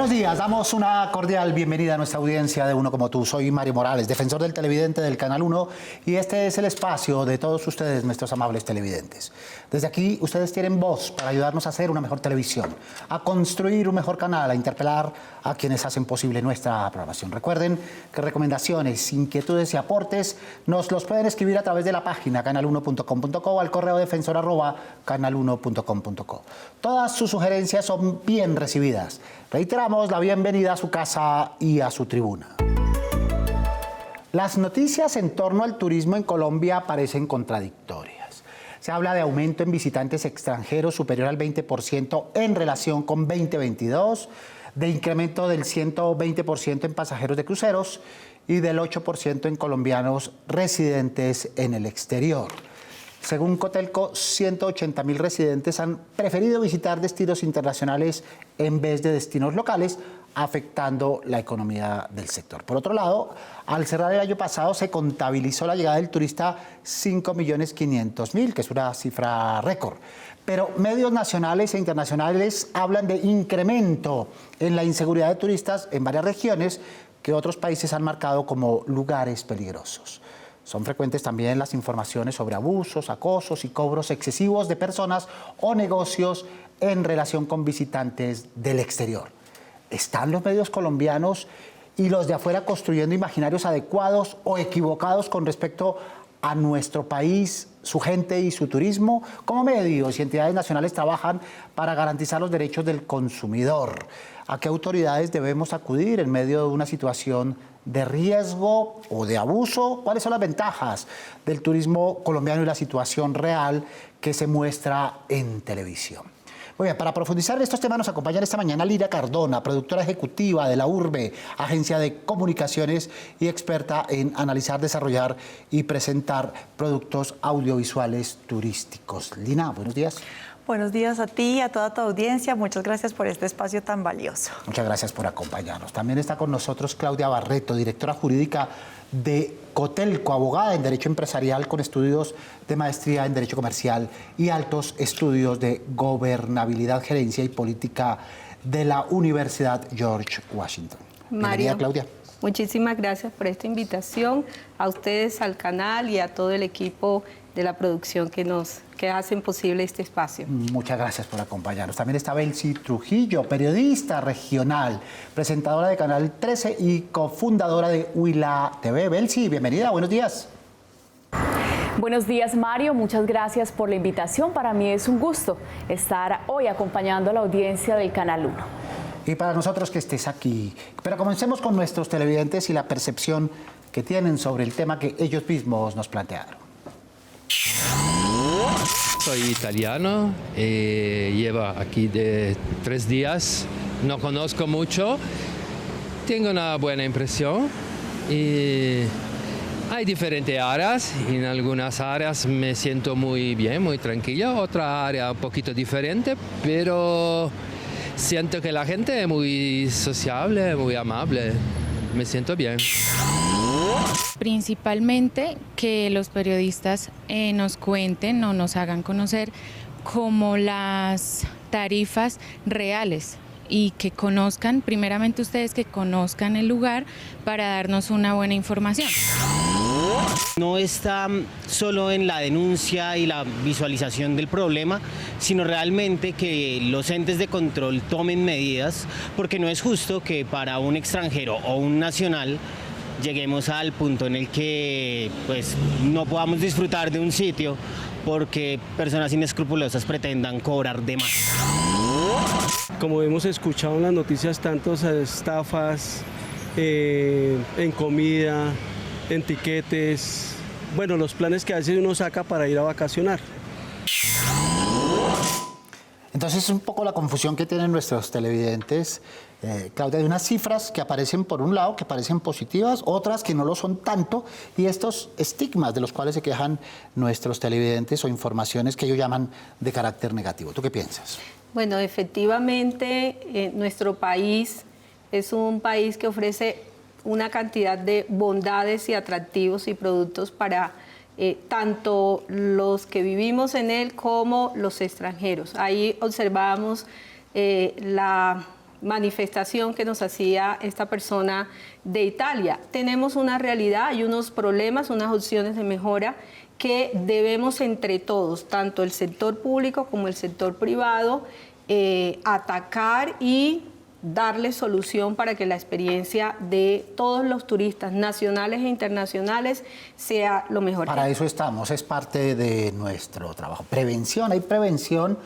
Buenos días, damos una cordial bienvenida a nuestra audiencia de Uno como Tú. Soy Mario Morales, defensor del televidente del Canal 1 y este es el espacio de todos ustedes, nuestros amables televidentes. Desde aquí ustedes tienen voz para ayudarnos a hacer una mejor televisión, a construir un mejor canal, a interpelar a quienes hacen posible nuestra programación. Recuerden que recomendaciones, inquietudes y aportes nos los pueden escribir a través de la página canal1.com.co o al correo defensor@canal1.com.co. Todas sus sugerencias son bien recibidas. Reiteramos la bienvenida a su casa y a su tribuna. Las noticias en torno al turismo en Colombia parecen contradictorias. Se habla de aumento en visitantes extranjeros superior al 20% en relación con 2022, de incremento del 120% en pasajeros de cruceros y del 8% en colombianos residentes en el exterior. Según Cotelco, 180.000 residentes han preferido visitar destinos internacionales en vez de destinos locales, afectando la economía del sector. Por otro lado, al cerrar el año pasado se contabilizó la llegada del turista 5.500.000, que es una cifra récord. Pero medios nacionales e internacionales hablan de incremento en la inseguridad de turistas en varias regiones que otros países han marcado como lugares peligrosos. Son frecuentes también las informaciones sobre abusos, acosos y cobros excesivos de personas o negocios en relación con visitantes del exterior. ¿Están los medios colombianos y los de afuera construyendo imaginarios adecuados o equivocados con respecto a nuestro país, su gente y su turismo? ¿Cómo medios y entidades nacionales trabajan para garantizar los derechos del consumidor? ¿A qué autoridades debemos acudir en medio de una situación de riesgo o de abuso? ¿Cuáles son las ventajas del turismo colombiano y la situación real que se muestra en televisión? Muy bien, para profundizar en estos temas nos acompaña esta mañana Lidia Cardona, productora ejecutiva de la URBE, agencia de comunicaciones y experta en analizar, desarrollar y presentar productos audiovisuales turísticos. Lina, buenos días. Buenos días a ti y a toda tu audiencia. Muchas gracias por este espacio tan valioso. Muchas gracias por acompañarnos. También está con nosotros Claudia Barreto, directora jurídica de Cotelco, abogada en Derecho Empresarial con estudios de maestría en Derecho Comercial y altos estudios de Gobernabilidad, Gerencia y Política de la Universidad George Washington. Bienvenida, Claudia. Muchísimas gracias por esta invitación, a ustedes, al canal y a todo el equipo de la producción que hacen posible este espacio. Muchas gracias por acompañarnos. También está Belsi Trujillo, periodista regional, presentadora de Canal 13 y cofundadora de Huila TV. Belsi, bienvenida, buenos días. Buenos días, Mario. Muchas gracias por la invitación. Para mí es un gusto estar hoy acompañando a la audiencia del Canal 1. Y para nosotros que estés aquí. Pero comencemos con nuestros televidentes y la percepción que tienen sobre el tema que ellos mismos nos plantearon. Soy italiano, llevo aquí de 3 días, no conozco mucho, tengo una buena impresión y hay diferentes áreas, en algunas áreas me siento muy bien, muy tranquilo, otra área un poquito diferente, pero siento que la gente es muy sociable, muy amable, me siento bien. Principalmente que los periodistas nos cuenten o nos hagan conocer como las tarifas reales y que conozcan, primeramente ustedes que conozcan el lugar para darnos una buena información. No está solo en la denuncia y la visualización del problema, sino realmente que los entes de control tomen medidas, porque no es justo que para un extranjero o un nacional lleguemos al punto en el que pues, no podamos disfrutar de un sitio porque personas inescrupulosas pretendan cobrar de más. Como hemos escuchado en las noticias, tantas estafas en comida, en tiquetes, bueno, los planes que a veces uno saca para ir a vacacionar. Entonces es un poco la confusión que tienen nuestros televidentes, Claudia, de unas cifras que aparecen por un lado, que parecen positivas, otras que no lo son tanto, y estos estigmas de los cuales se quejan nuestros televidentes o informaciones que ellos llaman de carácter negativo. ¿Tú qué piensas? Bueno, efectivamente, nuestro país es un país que ofrece una cantidad de bondades y atractivos y productos para tanto los que vivimos en él como los extranjeros. Ahí observamos la manifestación que nos hacía esta persona de Italia. Tenemos una realidad, hay unos problemas, unas opciones de mejora que debemos entre todos, tanto el sector público como el sector privado, atacar y darle solución para que la experiencia de todos los turistas nacionales e internacionales sea lo mejor. Para eso estamos, es parte de nuestro trabajo. Prevención, hay prevención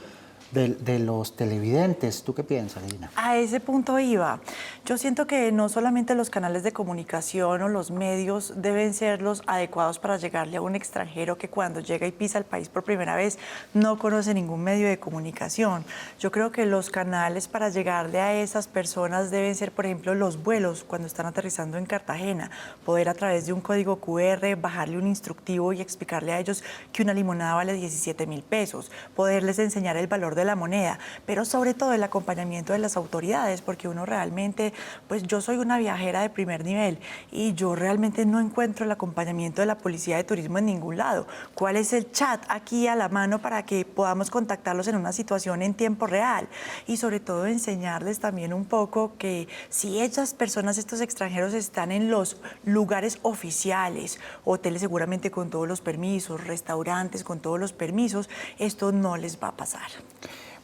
de los televidentes. ¿Tú qué piensas, Lina? A ese punto iba. Yo siento que no solamente los canales de comunicación o los medios deben ser los adecuados para llegarle a un extranjero que cuando llega y pisa el país por primera vez no conoce ningún medio de comunicación. Yo creo que los canales para llegarle a esas personas deben ser, por ejemplo, los vuelos cuando están aterrizando en Cartagena, poder a través de un código QR bajarle un instructivo y explicarle a ellos que una limonada vale 17.000 pesos, poderles enseñar el valor de la moneda, pero sobre todo el acompañamiento de las autoridades, porque uno realmente, pues yo soy una viajera de primer nivel y yo realmente no encuentro el acompañamiento de la Policía de Turismo en ningún lado. ¿Cuál es el chat aquí a la mano para que podamos contactarlos en una situación en tiempo real? Y sobre todo enseñarles también un poco que si esas personas, estos extranjeros están en los lugares oficiales, hoteles seguramente con todos los permisos, restaurantes con todos los permisos, esto no les va a pasar.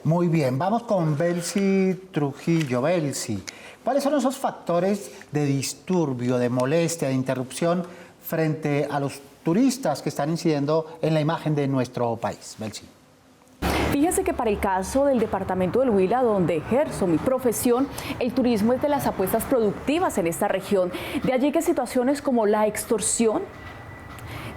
Muy bien, vamos con Belsi Trujillo. Belsi, ¿cuáles son esos factores de disturbio, de molestia, de interrupción frente a los turistas que están incidiendo en la imagen de nuestro país? Belsi. Fíjese que para el caso del departamento del Huila, donde ejerzo mi profesión, el turismo es de las apuestas productivas en esta región. De allí que situaciones como la extorsión,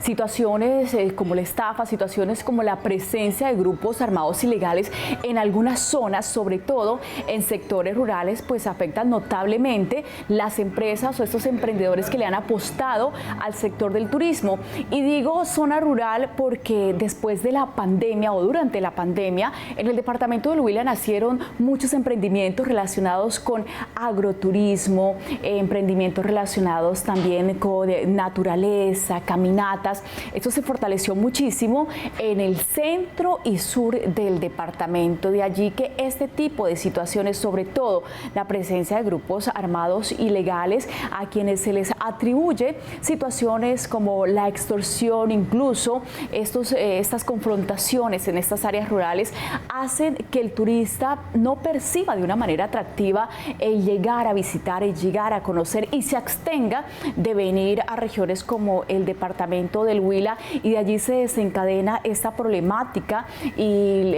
situaciones como la estafa, situaciones como la presencia de grupos armados ilegales en algunas zonas, sobre todo en sectores rurales, pues afectan notablemente las empresas o estos emprendedores que le han apostado al sector del turismo. Y digo zona rural porque después de la pandemia o durante la pandemia, en el departamento del Huila nacieron muchos emprendimientos relacionados con agroturismo, emprendimientos relacionados también con naturaleza, caminatas. Esto se fortaleció muchísimo en el centro y sur del departamento. De allí que este tipo de situaciones, sobre todo la presencia de grupos armados ilegales a quienes se les atribuye situaciones como la extorsión, incluso estas confrontaciones en estas áreas rurales, hacen que el turista no perciba de una manera atractiva el llegar a visitar, el llegar a conocer y se abstenga de venir a regiones como el departamento del Huila, y de allí se desencadena esta problemática y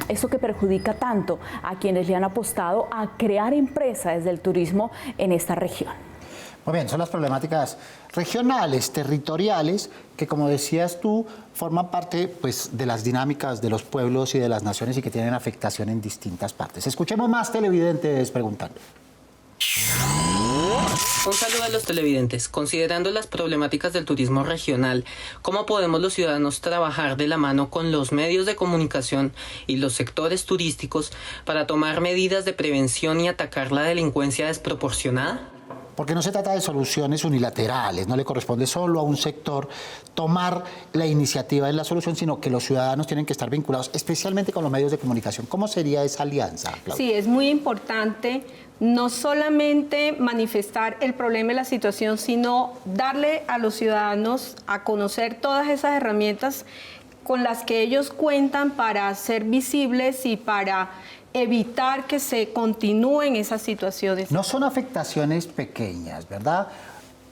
esto que perjudica tanto a quienes le han apostado a crear empresas del turismo en esta región. Muy bien, son las problemáticas regionales, territoriales, que como decías tú, forman parte pues, de las dinámicas de los pueblos y de las naciones y que tienen afectación en distintas partes. Escuchemos más televidentes preguntando. Un saludo a los televidentes. Considerando las problemáticas del turismo regional, ¿cómo podemos los ciudadanos trabajar de la mano con los medios de comunicación y los sectores turísticos para tomar medidas de prevención y atacar la delincuencia desproporcionada? Porque no se trata de soluciones unilaterales, no le corresponde solo a un sector tomar la iniciativa de la solución, sino que los ciudadanos tienen que estar vinculados, especialmente con los medios de comunicación. ¿Cómo sería esa alianza, Claudia? Sí, es muy importante no solamente manifestar el problema y la situación, sino darle a los ciudadanos a conocer todas esas herramientas con las que ellos cuentan para ser visibles y para evitar que se continúen esas situaciones. No son afectaciones pequeñas, ¿verdad?,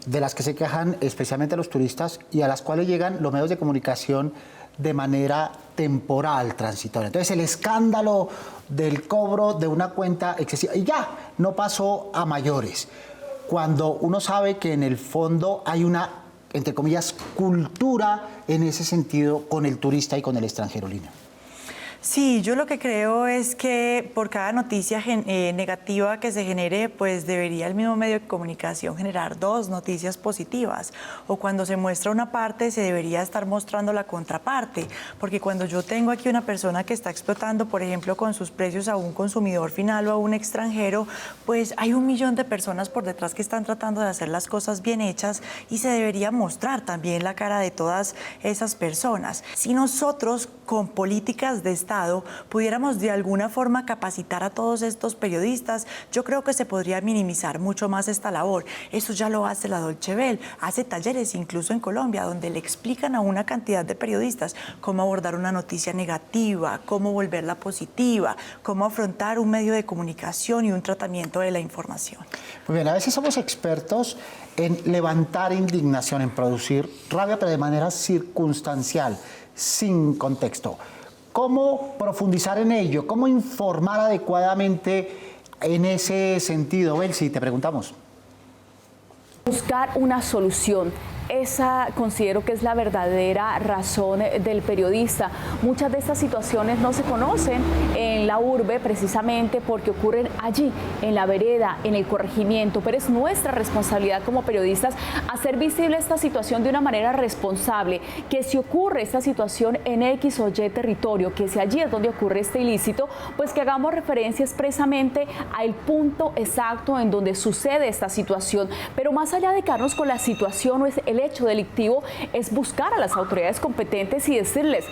de las que se quejan especialmente los turistas y a las cuales llegan los medios de comunicación de manera temporal, transitoria. Entonces, el escándalo del cobro de una cuenta excesiva, y ya, no pasó a mayores. Cuando uno sabe que en el fondo hay una, entre comillas, cultura en ese sentido con el turista y con el extranjero, Lina. Sí, yo lo que creo es que por cada noticia negativa que se genere, pues debería el mismo medio de comunicación generar 2 noticias positivas. O cuando se muestra una parte, se debería estar mostrando la contraparte. Porque cuando yo tengo aquí una persona que está explotando, por ejemplo, con sus precios a un consumidor final o a un extranjero, pues hay 1 millón de personas por detrás que están tratando de hacer las cosas bien hechas y se debería mostrar también la cara de todas esas personas. Si nosotros, con políticas de Estado, Estado pudiéramos de alguna forma capacitar a todos estos periodistas, yo creo que se podría minimizar mucho más esta labor. Eso ya lo hace la Deutsche Welle, hace talleres incluso en Colombia donde le explican a una cantidad de periodistas cómo abordar una noticia negativa, cómo volverla positiva, cómo afrontar un medio de comunicación y un tratamiento de la información. Muy bien, a veces somos expertos en levantar indignación, en producir rabia, pero de manera circunstancial, sin contexto. ¿Cómo profundizar en ello? ¿Cómo informar adecuadamente en ese sentido? Belsi, te preguntamos. Buscar una solución. Esa considero que es la verdadera razón del periodista. Muchas de estas situaciones no se conocen en la urbe precisamente porque ocurren allí, en la vereda, en el corregimiento, pero es nuestra responsabilidad como periodistas hacer visible esta situación de una manera responsable, que si ocurre esta situación en X o Y territorio, que si allí es donde ocurre este ilícito, pues que hagamos referencia expresamente al punto exacto en donde sucede esta situación, pero más allá de quedarnos con la situación o el hecho delictivo, es buscar a las autoridades competentes y decirles,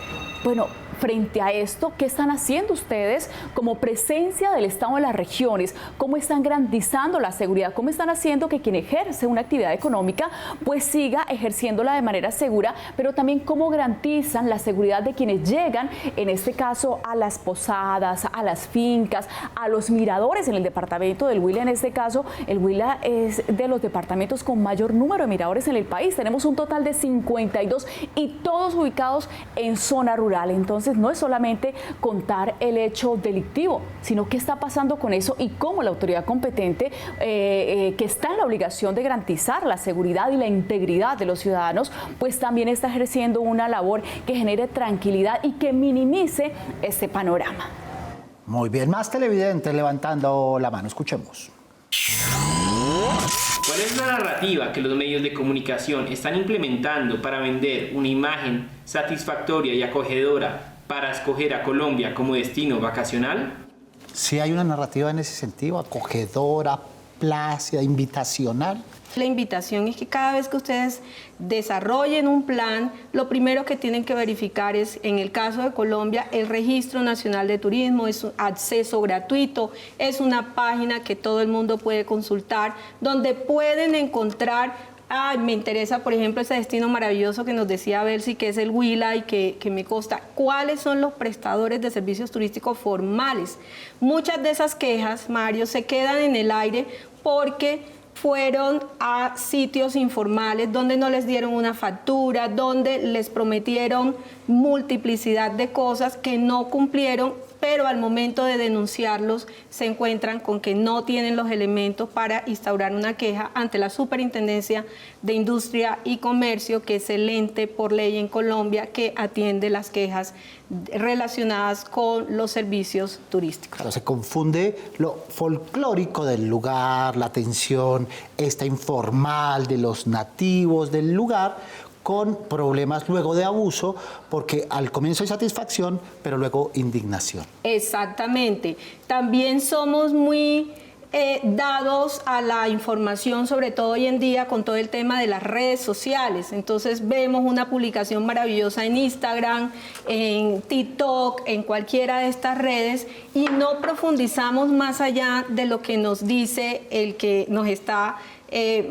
bueno, frente a esto, ¿qué están haciendo ustedes como presencia del Estado en las regiones? ¿Cómo están garantizando la seguridad? ¿Cómo están haciendo que quien ejerce una actividad económica pues siga ejerciéndola de manera segura? Pero también cómo garantizan la seguridad de quienes llegan, en este caso a las posadas, a las fincas, a los miradores en el departamento del Huila. En este caso, el Huila es de los departamentos con mayor número de miradores en el país. Tenemos un total de 52 y todos ubicados en zona rural. Entonces, no es solamente contar el hecho delictivo, sino qué está pasando con eso y cómo la autoridad competente, que está en la obligación de garantizar la seguridad y la integridad de los ciudadanos, pues también está ejerciendo una labor que genere tranquilidad y que minimice este panorama. Muy bien, más televidentes levantando la mano, escuchemos. ¿Cuál es la narrativa que los medios de comunicación están implementando para vender una imagen satisfactoria y acogedora para escoger a Colombia como destino vacacional? Sí hay una narrativa en ese sentido, acogedora, plácida, invitacional. La invitación es que cada vez que ustedes desarrollen un plan, lo primero que tienen que verificar es, en el caso de Colombia, el Registro Nacional de Turismo, es un acceso gratuito, es una página que todo el mundo puede consultar, donde pueden encontrar, me interesa, por ejemplo, ese destino maravilloso que nos decía Belsi, que es el Huila y que me consta, ¿cuáles son los prestadores de servicios turísticos formales? Muchas de esas quejas, Mario, se quedan en el aire porque fueron a sitios informales donde no les dieron una factura, donde les prometieron multiplicidad de cosas que no cumplieron, pero al momento de denunciarlos se encuentran con que no tienen los elementos para instaurar una queja ante la Superintendencia de Industria y Comercio, que es el ente por ley en Colombia que atiende las quejas relacionadas con los servicios turísticos. Claro, se confunde lo folclórico del lugar, la atención esta informal de los nativos del lugar, con problemas luego de abuso, porque al comienzo hay satisfacción, pero luego indignación. Exactamente. También somos muy dados a la información, sobre todo hoy en día con todo el tema de las redes sociales. Entonces vemos una publicación maravillosa en Instagram, en TikTok, en cualquiera de estas redes y no profundizamos más allá de lo que nos dice el que nos está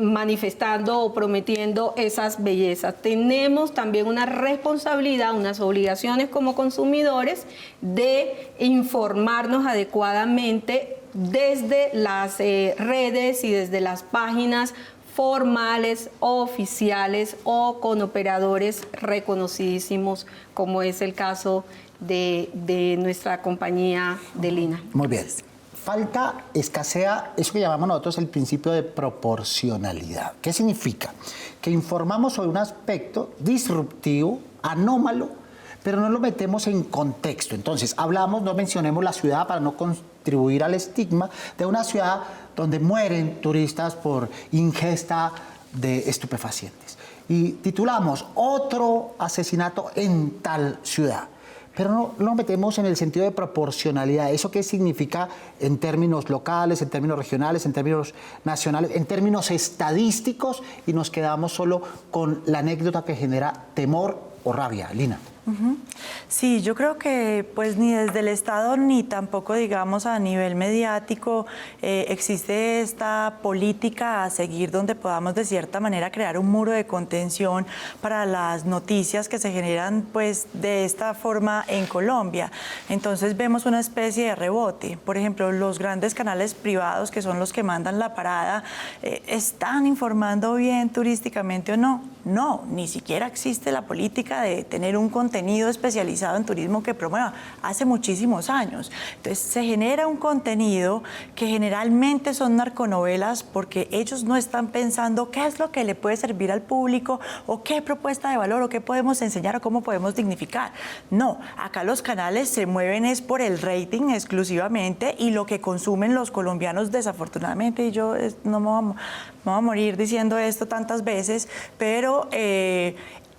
manifestando o prometiendo esas bellezas. Tenemos también una responsabilidad, unas obligaciones como consumidores de informarnos adecuadamente desde las redes y desde las páginas formales, oficiales o con operadores reconocidísimos, como es el caso de nuestra compañía de Lina. Muy bien. Escasea eso que llamamos nosotros el principio de proporcionalidad. ¿Qué significa? Que informamos sobre un aspecto disruptivo, anómalo, pero no lo metemos en contexto. Entonces, no mencionemos la ciudad para no contribuir al estigma de una ciudad donde mueren turistas por ingesta de estupefacientes. Y titulamos otro asesinato en tal ciudad. Pero no lo metemos en el sentido de proporcionalidad. ¿Eso qué significa en términos locales, en términos regionales, en términos nacionales, en términos estadísticos? Y nos quedamos solo con la anécdota que genera temor o rabia. Lina. Sí, yo creo que pues ni desde el Estado ni tampoco digamos a nivel mediático existe esta política a seguir donde podamos de cierta manera crear un muro de contención para las noticias que se generan pues de esta forma en Colombia. Entonces vemos una especie de rebote. Por ejemplo, los grandes canales privados que son los que mandan la parada, ¿están informando bien turísticamente o no? No, ni siquiera existe la política de tener un contenido especializado en turismo que promueva hace muchísimos años. Entonces se genera un contenido que generalmente son narconovelas porque ellos no están pensando qué es lo que le puede servir al público o qué propuesta de valor o qué podemos enseñar o cómo podemos dignificar. No, acá los canales se mueven es por el rating exclusivamente y lo que consumen los colombianos desafortunadamente, y yo no me voy a morir diciendo esto tantas veces, pero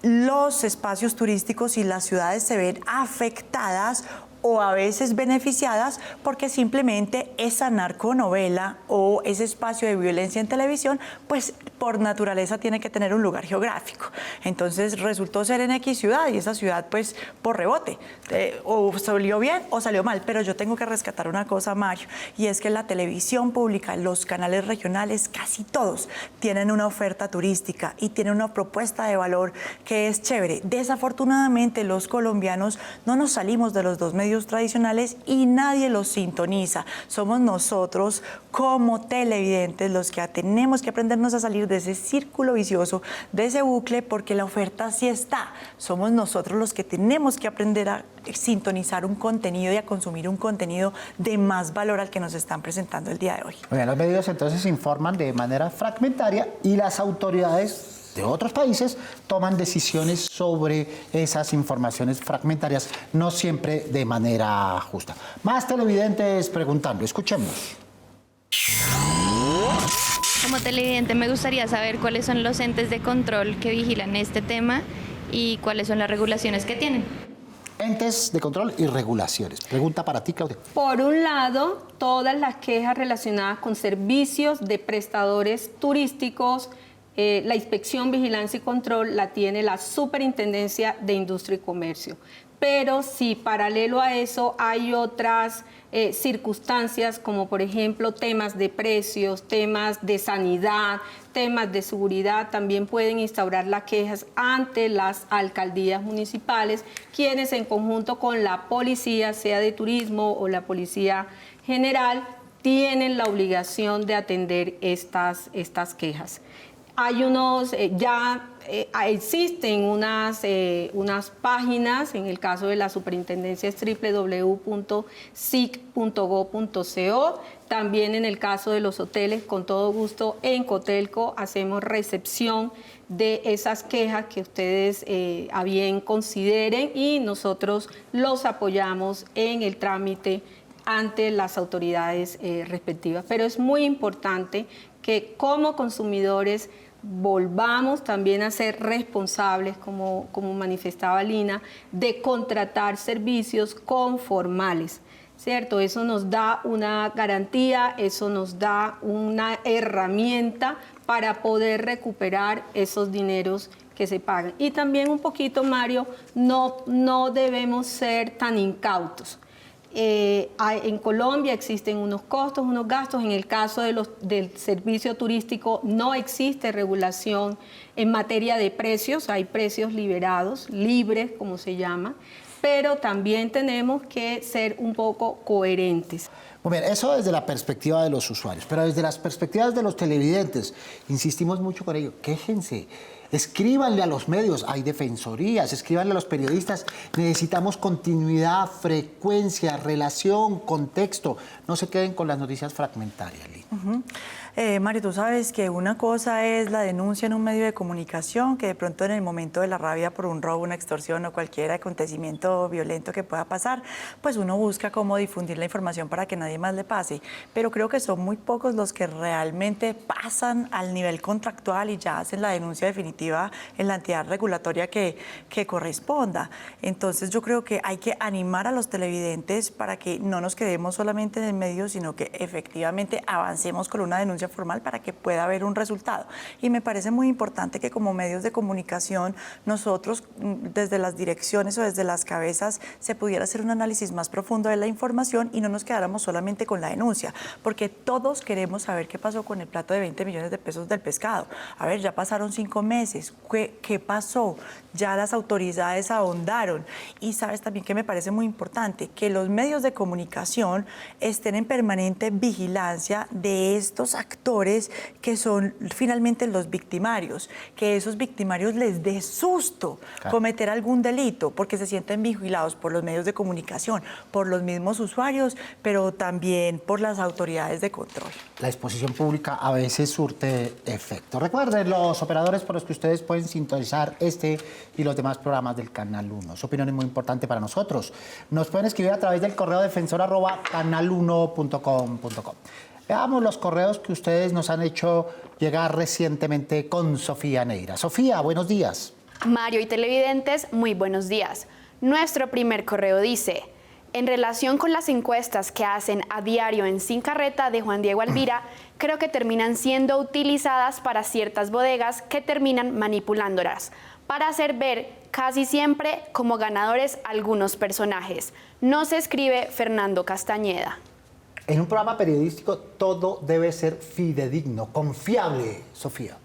los espacios turísticos y las ciudades se ven afectadas o a veces beneficiadas porque simplemente esa narconovela o ese espacio de violencia en televisión, pues por naturaleza tiene que tener un lugar geográfico. Entonces resultó ser en X ciudad y esa ciudad pues por rebote, o salió bien o salió mal, pero yo tengo que rescatar una cosa, Mario, y es que la televisión pública, los canales regionales, casi todos tienen una oferta turística y tienen una propuesta de valor que es chévere. Desafortunadamente los colombianos no nos salimos de los dos medios tradicionales y nadie los sintoniza. Somos nosotros como televidentes los que tenemos que aprendernos a salir de ese círculo vicioso, de ese bucle, porque la oferta sí está. Somos nosotros los que tenemos que aprender a sintonizar un contenido y a consumir un contenido de más valor al que nos están presentando el día de hoy. Muy bien, los medios entonces informan de manera fragmentaria y las autoridades de otros países toman decisiones sobre esas informaciones fragmentarias, no siempre de manera justa. Más televidentes preguntando, escuchemos. Como televidente me gustaría saber cuáles son los entes de control que vigilan este tema y cuáles son las regulaciones que tienen. Entes de control y regulaciones. Pregunta para ti, Claudia. Por un lado, todas las quejas relacionadas con servicios de prestadores turísticos, la inspección, vigilancia y control la tiene la Superintendencia de Industria y Comercio. Pero si paralelo a eso hay otras circunstancias, como por ejemplo temas de precios, temas de sanidad, temas de seguridad, también pueden instaurar las quejas ante las alcaldías municipales, quienes en conjunto con la policía, sea de turismo o la policía general, tienen la obligación de atender estas quejas. Hay existen unas páginas, en el caso de la superintendencia es www.sic.gov.co, también en el caso de los hoteles, con todo gusto en Cotelco hacemos recepción de esas quejas que ustedes a bien consideren y nosotros los apoyamos en el trámite ante las autoridades respectivas. Pero es muy importante que como consumidores volvamos también a ser responsables, como manifestaba Lina, de contratar servicios conformales, ¿cierto? Eso nos da una garantía, eso nos da una herramienta para poder recuperar esos dineros que se pagan. Y también un poquito, Mario, no debemos ser tan incautos. En Colombia existen unos costos, unos gastos. En el caso del servicio turístico no existe regulación en materia de precios, hay precios liberados, libres como se llama, pero también tenemos que ser un poco coherentes. Muy bien, eso desde la perspectiva de los usuarios, pero desde las perspectivas de los televidentes, insistimos mucho con ello, quéjense. Escríbanle a los medios, hay defensorías, escríbanle a los periodistas, necesitamos continuidad, frecuencia, relación, contexto. No se queden con las noticias fragmentarias, Lina. Mario, tú sabes que una cosa es la denuncia en un medio de comunicación, que de pronto en el momento de la rabia por un robo, una extorsión o cualquier acontecimiento violento que pueda pasar, pues uno busca cómo difundir la información para que nadie nadie más le pase, pero creo que son muy pocos los que realmente pasan al nivel contractual y ya hacen la denuncia definitiva en la entidad regulatoria que corresponda. Entonces yo creo que hay que animar a los televidentes para que no nos quedemos solamente en el medio, sino que efectivamente avancemos con una denuncia formal para que pueda haber un resultado. Y me parece muy importante que como medios de comunicación nosotros desde las direcciones o desde las cabezas se pudiera hacer un análisis más profundo de la información y no nos quedáramos solamente con la denuncia, porque todos queremos saber qué pasó con el plato de 20 millones de pesos del pescado. A ver, ya pasaron 5 meses, ¿qué pasó? Ya las autoridades ahondaron. Y sabes también que me parece muy importante que los medios de comunicación estén en permanente vigilancia de estos actores que son finalmente los victimarios, que esos victimarios les dé susto cometer algún delito, porque se sienten vigilados por los medios de comunicación, por los mismos usuarios, pero también por las autoridades de control. La exposición pública a veces surte efecto. Recuerden los operadores por los que ustedes pueden sintonizar este y los demás programas del Canal 1. Su opinión es muy importante para nosotros. Nos pueden escribir a través del correo defensor@canal1.com.co. Veamos los correos que ustedes nos han hecho llegar recientemente con Sofía Neira. Sofía, buenos días. Mario y televidentes, muy buenos días. Nuestro primer correo dice: en relación con las encuestas que hacen a diario en Sin Carreta de Juan Diego Alvira, creo que terminan siendo utilizadas para ciertas bodegas que terminan manipulándolas, para hacer ver casi siempre como ganadores algunos personajes. Nos escribe Fernando Castañeda. En un programa periodístico todo debe ser fidedigno, confiable, Sofía.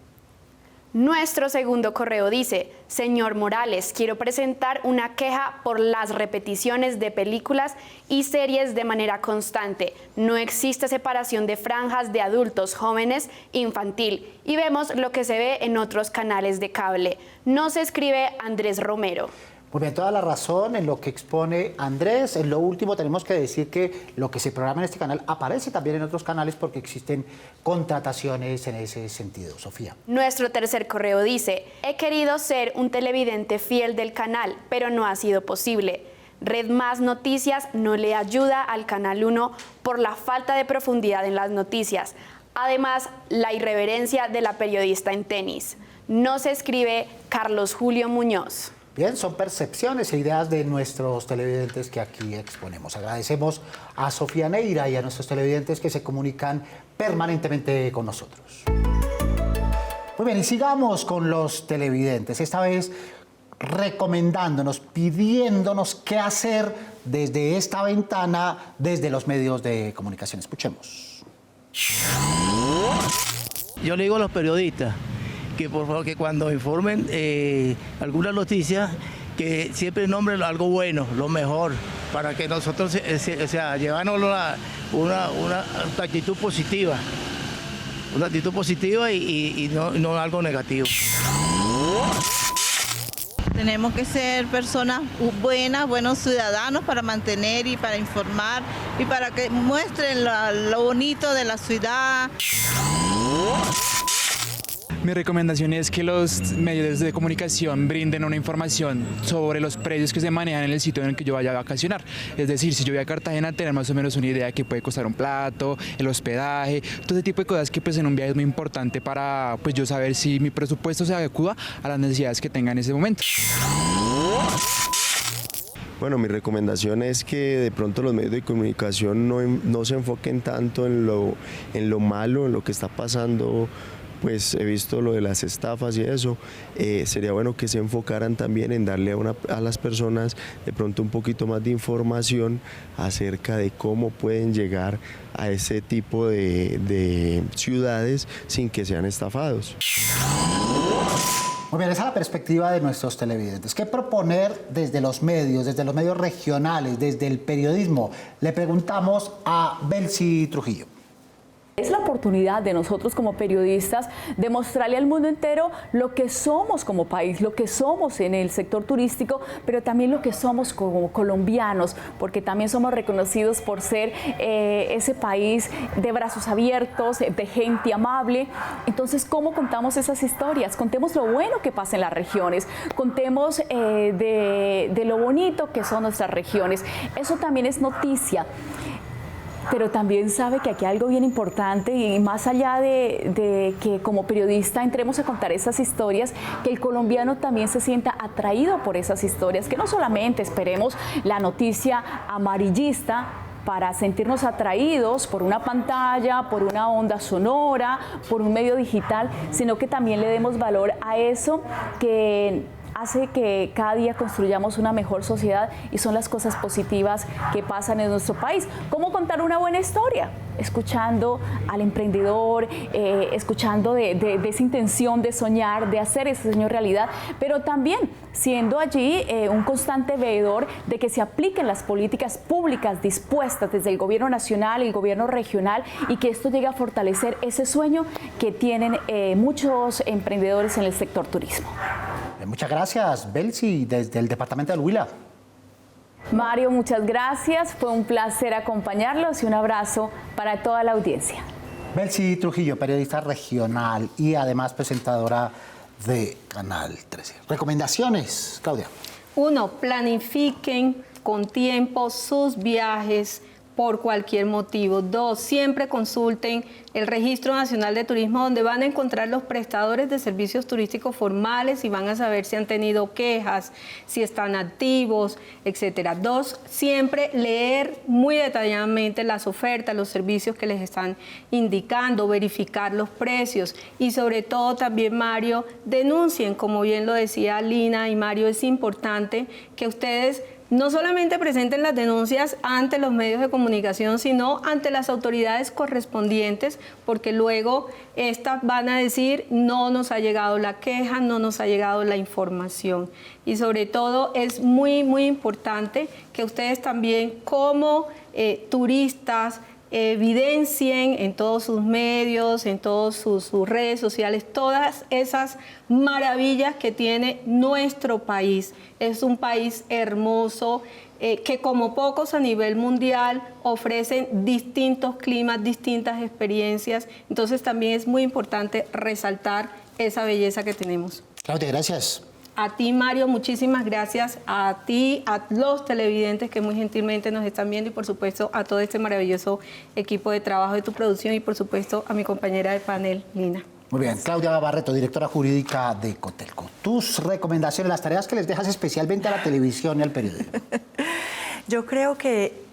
Nuestro segundo correo dice: señor Morales, quiero presentar una queja por las repeticiones de películas y series de manera constante. No existe separación de franjas de adultos, jóvenes, infantil, y vemos lo que se ve en otros canales de cable. Nos escribe Andrés Romero. Muy bien, toda la razón en lo que expone Andrés. En lo último tenemos que decir que lo que se programa en este canal aparece también en otros canales porque existen contrataciones en ese sentido. Sofía. Nuestro tercer correo dice: he querido ser un televidente fiel del canal, pero no ha sido posible. Red Más Noticias no le ayuda al Canal 1 por la falta de profundidad en las noticias. Además, la irreverencia de la periodista en tenis. Nos escribe Carlos Julio Muñoz. Bien, son percepciones e ideas de nuestros televidentes que aquí exponemos. Agradecemos a Sofía Neira y a nuestros televidentes que se comunican permanentemente con nosotros. Muy bien, y sigamos con los televidentes. Esta vez recomendándonos, pidiéndonos qué hacer desde esta ventana, desde los medios de comunicación. Escuchemos. Yo le digo a los periodistas que por favor que cuando informen alguna noticia, que siempre nombren algo bueno, lo mejor, para que nosotros llevarnos una actitud positiva. Una actitud positiva y no algo negativo. Tenemos que ser personas buenas, buenos ciudadanos para mantener y para informar y para que muestren lo bonito de la ciudad. Mi recomendación es que los medios de comunicación brinden una información sobre los precios que se manejan en el sitio en el que yo vaya a vacacionar. Es decir, si yo voy a Cartagena, tener más o menos una idea de qué puede costar un plato, el hospedaje, todo ese tipo de cosas que pues en un viaje es muy importante para pues yo saber si mi presupuesto se adecua a las necesidades que tenga en ese momento. Bueno, mi recomendación es que de pronto los medios de comunicación no se enfoquen tanto en lo malo, en lo que está pasando. Pues he visto lo de las estafas y eso, sería bueno que se enfocaran también en darle a las personas de pronto un poquito más de información acerca de cómo pueden llegar a ese tipo de ciudades sin que sean estafados. Muy bien, esa es la perspectiva de nuestros televidentes. ¿Qué proponer desde los medios regionales, desde el periodismo? Le preguntamos a Belsi Trujillo. Es la oportunidad de nosotros como periodistas de mostrarle al mundo entero lo que somos como país, lo que somos en el sector turístico, pero también lo que somos como colombianos, porque también somos reconocidos por ser ese país de brazos abiertos, de gente amable. Entonces, ¿cómo contamos esas historias? Contemos lo bueno que pasa en las regiones, contemos de lo bonito que son nuestras regiones. Eso también es noticia. pero también sabe que aquí hay algo bien importante y más allá de que como periodista entremos a contar esas historias, que el colombiano también se sienta atraído por esas historias, que no solamente esperemos la noticia amarillista para sentirnos atraídos por una pantalla, por una onda sonora, por un medio digital, sino que también le demos valor a eso que hace que cada día construyamos una mejor sociedad y son las cosas positivas que pasan en nuestro país. ¿Cómo contar una buena historia? Escuchando al emprendedor, escuchando de esa intención de soñar, de hacer ese sueño realidad, pero también siendo allí un constante veedor de que se apliquen las políticas públicas dispuestas desde el gobierno nacional y el gobierno regional y que esto llegue a fortalecer ese sueño que tienen muchos emprendedores en el sector turismo. Muchas gracias, Belsi, desde el departamento del Huila. Mario, muchas gracias. Fue un placer acompañarlos y un abrazo para toda la audiencia. Belsi Trujillo, periodista regional y además presentadora de Canal 13. ¿Recomendaciones, Claudia? 1. Planifiquen con tiempo sus viajes por cualquier motivo. 2. Siempre consulten el Registro Nacional de Turismo, donde van a encontrar los prestadores de servicios turísticos formales y van a saber si han tenido quejas, si están activos, etcétera. 2. Siempre leer muy detalladamente las ofertas, los servicios que les están indicando, verificar los precios y sobre todo también, Mario, denuncien, como bien lo decía Lina y Mario, es importante que ustedes no solamente presenten las denuncias ante los medios de comunicación, sino ante las autoridades correspondientes, porque luego estas van a decir, no nos ha llegado la queja, no nos ha llegado la información. Y sobre todo es muy, muy importante que ustedes también como turistas evidencien en todos sus medios, en todas sus redes sociales, todas esas maravillas que tiene nuestro país. Es un país hermoso que como pocos a nivel mundial ofrecen distintos climas, distintas experiencias. Entonces también es muy importante resaltar esa belleza que tenemos. Claudia, gracias. A ti, Mario, muchísimas gracias. A ti, a los televidentes que muy gentilmente nos están viendo y, por supuesto, a todo este maravilloso equipo de trabajo de tu producción y, por supuesto, a mi compañera de panel, Lina. Muy bien. Claudia Barreto, directora jurídica de Cotelco. Tus recomendaciones, las tareas que les dejas especialmente a la televisión y al periodismo. Yo creo que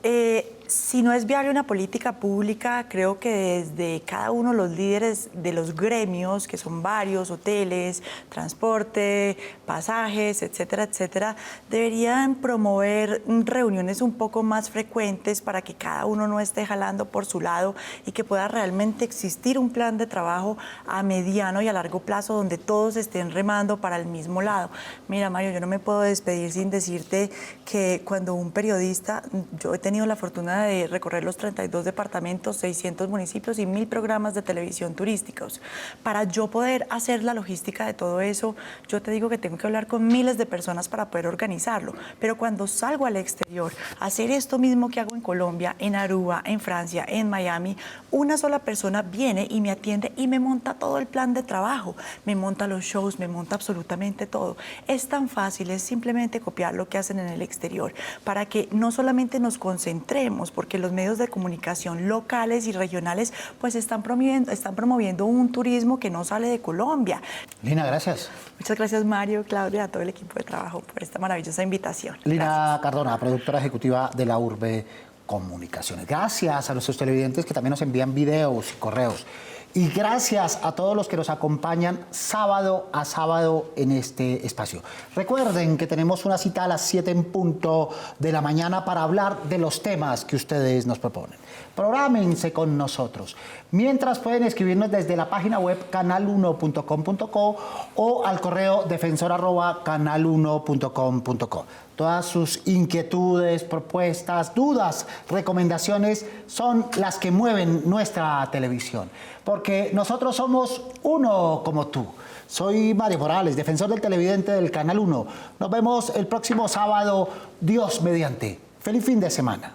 si no es viable una política pública, creo que desde cada uno de los líderes de los gremios, que son varios, hoteles, transporte, pasajes, etcétera, etcétera, deberían promover reuniones un poco más frecuentes para que cada uno no esté jalando por su lado y que pueda realmente existir un plan de trabajo a mediano y a largo plazo donde todos estén remando para el mismo lado. Mira, Mario, yo no me puedo despedir sin decirte que cuando un periodista, yo he tenido la fortuna de recorrer los 32 departamentos, 600 municipios y 1000 programas de televisión turísticos. Para yo poder hacer la logística de todo eso, yo te digo que tengo que hablar con miles de personas para poder organizarlo. Pero cuando salgo al exterior a hacer esto mismo que hago en Colombia, en Aruba, en Francia, en Miami, una sola persona viene y me atiende y me monta todo el plan de trabajo, me monta los shows, me monta absolutamente todo. Es tan fácil, es simplemente copiar lo que hacen en el exterior para que no solamente nos concentremos, porque los medios de comunicación locales y regionales pues están promoviendo un turismo que no sale de Colombia. Lina, gracias. Muchas gracias, Mario, Claudia, a todo el equipo de trabajo por esta maravillosa invitación. Lina Cardona, productora ejecutiva de la Urbe Comunicaciones. Gracias a nuestros televidentes que también nos envían videos y correos. Y gracias a todos los que nos acompañan sábado a sábado en este espacio. Recuerden que tenemos una cita a las 7 en punto de la mañana para hablar de los temas que ustedes nos proponen. Prográmense con nosotros. Mientras pueden escribirnos desde la página web canal1.com.co o al correo defensor@canal1.com.co. Todas sus inquietudes, propuestas, dudas, recomendaciones son las que mueven nuestra televisión. Porque nosotros somos uno como tú. Soy Mario Morales, defensor del televidente del Canal 1. Nos vemos el próximo sábado, Dios mediante. Feliz fin de semana.